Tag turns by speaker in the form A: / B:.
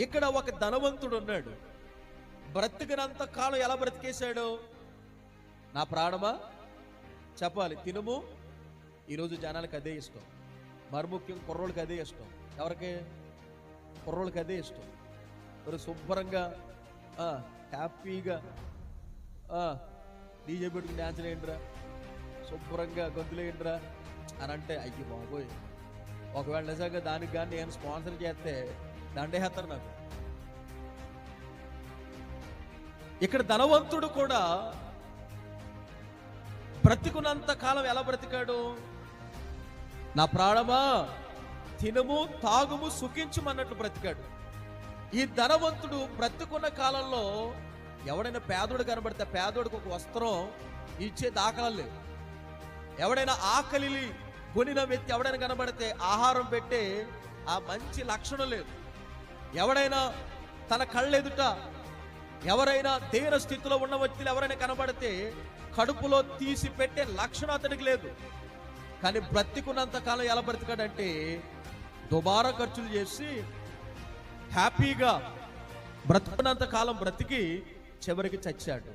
A: ఇక్కడ ఒక ధనవంతుడు ఉన్నాడు. బ్రతికినంత కాలం ఎలా బ్రతికేశాడు? నా ప్రాణమా చెప్పాలి, తినుము. ఈరోజు జనాలకు అదే ఇష్టం, మరి ముఖ్యం కుర్రోళ్ళకి అదే ఇష్టం. ఎవరికి? కుర్రోళ్ళకి అదే ఇష్టం. మరి శుభ్రంగా హ్యాపీగా డీజే పెట్టుకుని డ్యాన్స్ వేయండిరా, శుభ్రంగా గొంతులు వేయండిరా అని అంటే, అయ్యి బాబోయ్, ఒకవేళ నిజంగా దానికి కానీ నేను స్పాన్సర్ చేస్తే దండేస్తారు నాకు. ఇక్కడ ధనవంతుడు కూడా బ్రతికున్నంత కాలం ఎలా బ్రతికాడు? నా ప్రాణమా తినుము తాగుము సుఖించుమన్నట్లు బ్రతికాడు. ఈ ధనవంతుడు బ్రతికున్న కాలంలో ఎవడైనా పేదోడు కనబడితే పేదోడికి ఒక వస్త్రం ఇచ్చే దాఖలాలు లేవు. ఎవడైనా ఆకలి కొనిన వ్యక్తి ఎవడైనా కనబడితే ఆహారం పెట్టే ఆ మంచి లక్షణం లేదు. ఎవడైనా తన కళ్ళెదుట ఎవరైనా దీన స్థితిలో ఉన్న వ్యక్తులు ఎవరైనా కనబడితే కడుపులో తీసి పెట్టే లక్షణం అతనికి లేదు. కానీ బ్రతికున్నంత కాలం ఎలా బ్రతికాడంటే దుబారా ఖర్చులు చేసి హ్యాపీగా బ్రతుకున్నంత కాలం బ్రతికి చివరికి చచ్చాడు.